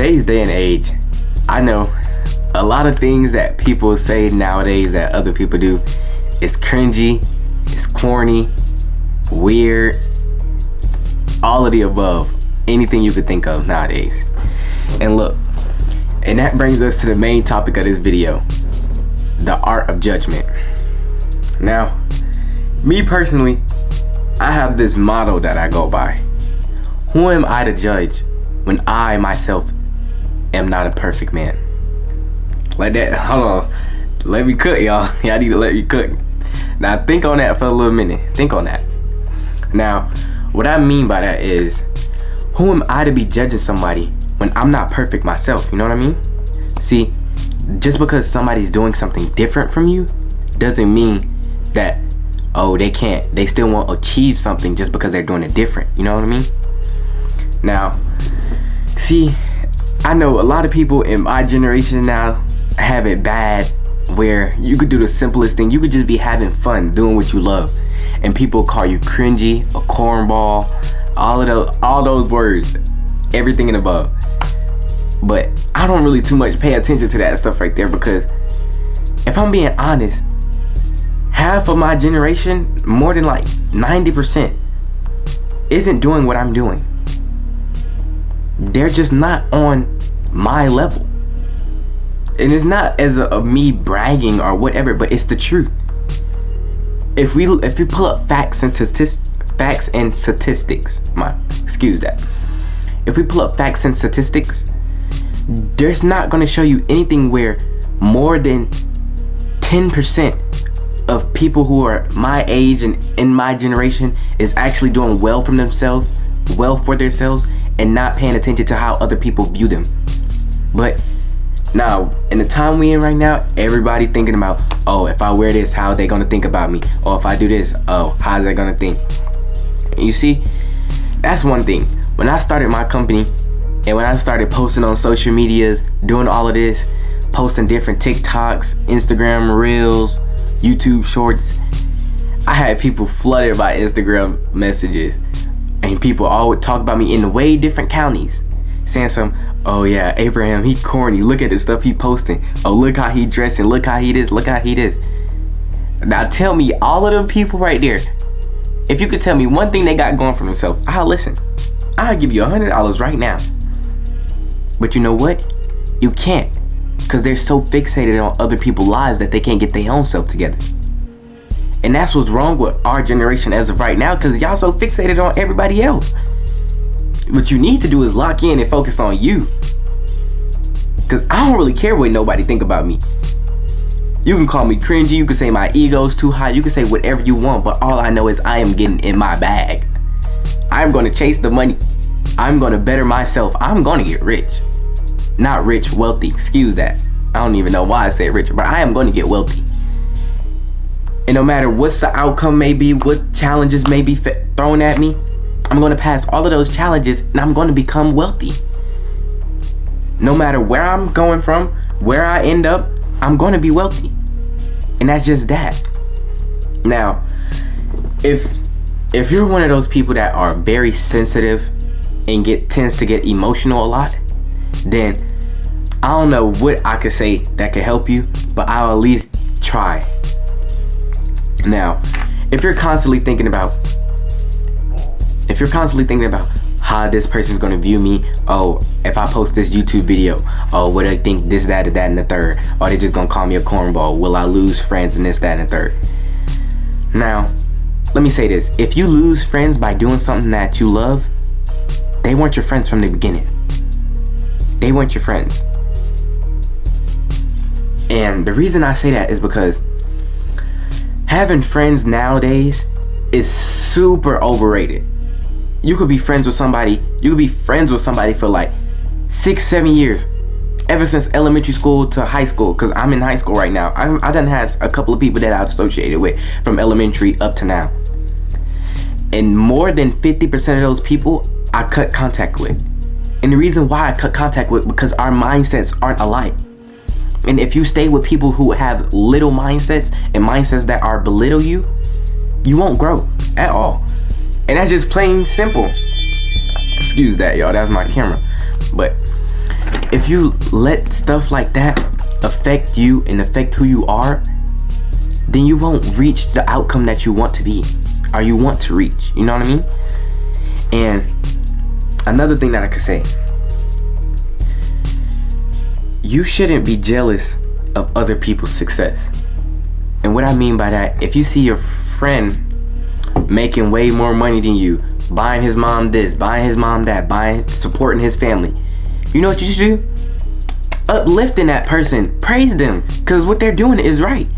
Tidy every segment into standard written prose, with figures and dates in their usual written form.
today's day and age, I know a lot of things that people say nowadays that other people do is cringy, it's corny, weird, all of the above, anything you could think of nowadays. And look, and that brings us to the main topic of this video, the art of judgment. Now, me personally, I have this motto that I go by. Who am I to judge when I myself am not a perfect man? Like that, hold on, let me cook, y'all. Y'all need to let me cook. Now think on that for a little minute. Think on that. Now, what I mean by that is, who am I to be judging somebody when I'm not perfect myself? You know what I mean? See, just because somebody's doing something different from you doesn't mean that, oh, they still won't achieve something just because they're doing it different. You know what I mean? Now, see, I know a lot of people in my generation now have it bad where you could do the simplest thing. You could just be having fun doing what you love, and people call you cringy, a cornball, all those words, everything and above. But I don't really too much pay attention to that stuff right there, because if I'm being honest, half of my generation, more than like 90%, isn't doing what I'm doing. They're just not on my level. And it's not as a me bragging or whatever, but it's the truth. If we pull up facts and statistics, if we pull up facts and statistics, there's not going to show you anything where more than 10% of people who are my age and in my generation is actually doing well for themselves, and not paying attention to how other people view them. But now, in the time we in right now, everybody thinking about, oh, if I wear this, how are they gonna think about me? Or if I do this, oh, how's they gonna think? And you see, that's one thing. When I started my company, and when I started posting on social medias, doing all of this, posting different TikToks, Instagram Reels, YouTube Shorts, I had people flooded by Instagram messages. And people all would talk about me in way different counties, saying some, oh yeah, Abraham, he corny, look at the stuff he posting, oh look how he dressing, look how he this, look how he this. Now tell me, all of them people right there, if you could tell me one thing they got going for themselves, I'll listen. I'll give you $100 right now. But you know what? You can't, because they're so fixated on other people's lives that they can't get their own self together. And that's what's wrong with our generation as of right now, because y'all so fixated on everybody else. What you need to do is lock in and focus on you. Because I don't really care what nobody think about me. You can call me cringy, you can say my ego's too high, you can say whatever you want, but all I know is I am getting in my bag. I'm going to chase the money. I'm going to better myself. I'm going to get rich. Not rich, wealthy. Excuse that. I don't even know why I say rich, but I am going to get wealthy. And no matter what the outcome may be, what challenges may be thrown at me, I'm going to pass all of those challenges and I'm going to become wealthy. No matter where I'm going from, where I end up, I'm going to be wealthy. And that's just that. Now, if you're one of those people that are very sensitive and tends to get emotional a lot, then I don't know what I could say that could help you, but I'll at least try. Now, if you're constantly thinking about how this person's gonna view me, oh, if I post this YouTube video, oh, what do they think, this, that, and the third, or they just gonna call me a cornball, will I lose friends and this, that, and the third. Now, let me say this, if you lose friends by doing something that you love, they weren't your friends from the beginning. They weren't your friends. And the reason I say that is because having friends nowadays is super overrated. You could be friends with somebody for like 6-7 years, ever since elementary school to high school, because I'm in high school right now. I done had a couple of people that I've associated with from elementary up to now. And more than 50% of those people I cut contact with. And the reason why I cut contact with, because our mindsets aren't alike. And if you stay with people who have little mindsets and mindsets that are belittle you, you won't grow at all. And that's just plain simple. Excuse that, y'all. That's my camera. But if you let stuff like that affect you and affect who you are, then you won't reach the outcome that you want to be, or you want to reach. You know what I mean? And another thing that I could say, you shouldn't be jealous of other people's success. And what I mean by that, if you see your friend making way more money than you, buying his mom this, buying his mom that, supporting his family, you know what you should do? Uplifting that person, praise them, because what they're doing is right.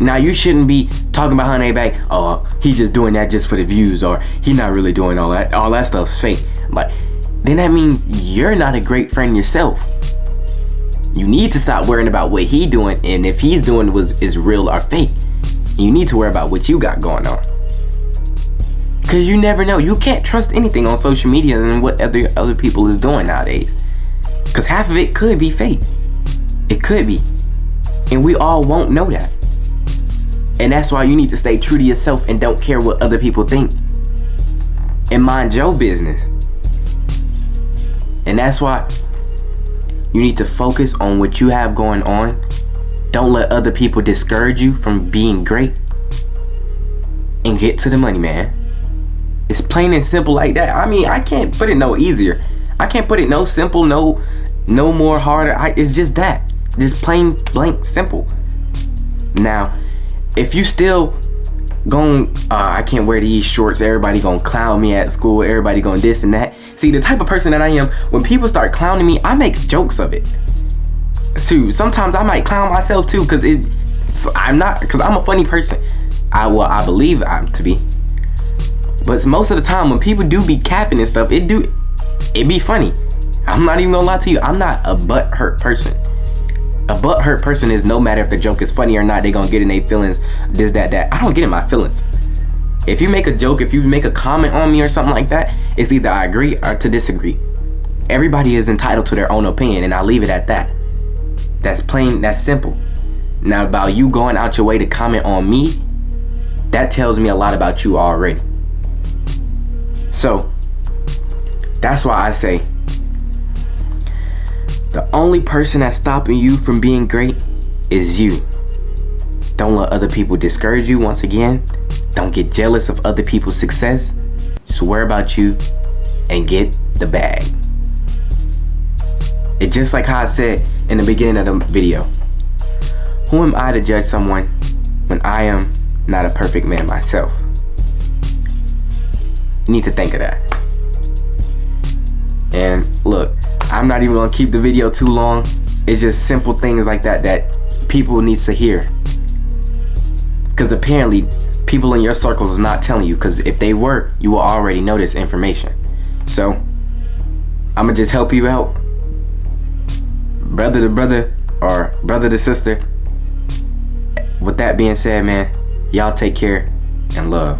Now, you shouldn't be talking behind their back, oh, he just doing that just for the views, or he not really doing all that. All that stuff's fake. Like, then that means you're not a great friend yourself. You need to stop worrying about what he doing, and if he's doing is real or fake. You need to worry about what you got going on. Because you never know. You can't trust anything on social media and what other people is doing nowadays. Because half of it could be fake. It could be. And we all won't know that. And that's why you need to stay true to yourself and don't care what other people think. And mind your business. And that's why you need to focus on what you have going on. Don't let other people discourage you from being great. And get to the money, man. It's plain and simple like that. I mean, I can't put it no easier. I can't put it no simple, no more harder. It's just that. Just plain blank simple. Now, if you still I can't wear these shorts, everybody gonna clown me at school, everybody gonna this and that. See, the type of person that I am, when people start clowning me, I make jokes of it. Too. Sometimes I might clown myself too, because I'm a funny person. I believe I'm to be. But most of the time when people do be capping and stuff, it be funny. I'm not even gonna lie to you, I'm not a butthurt person. A butthurt person is, no matter if the joke is funny or not, they gonna get in their feelings, this, that. I don't get in my feelings. If you make a joke, if you make a comment on me or something like that, it's either I agree or to disagree. Everybody is entitled to their own opinion, and I leave it at that. That's plain, that's simple. Now, about you going out your way to comment on me, that tells me a lot about you already. So, that's why I say, the only person that's stopping you from being great is you. Don't let other people discourage you. Once again, don't get jealous of other people's success. Just worry about you and get the bag. It's just like how I said in the beginning of the video. Who am I to judge someone when I am not a perfect man myself? You need to think of that. And look, I'm not even gonna keep the video too long. It's just simple things like that people need to hear. Because apparently, people in your circles is not telling you. Because if they were, you will already know this information. So, I'ma just help you out. Brother to brother, or brother to sister. With that being said, man, y'all take care and love.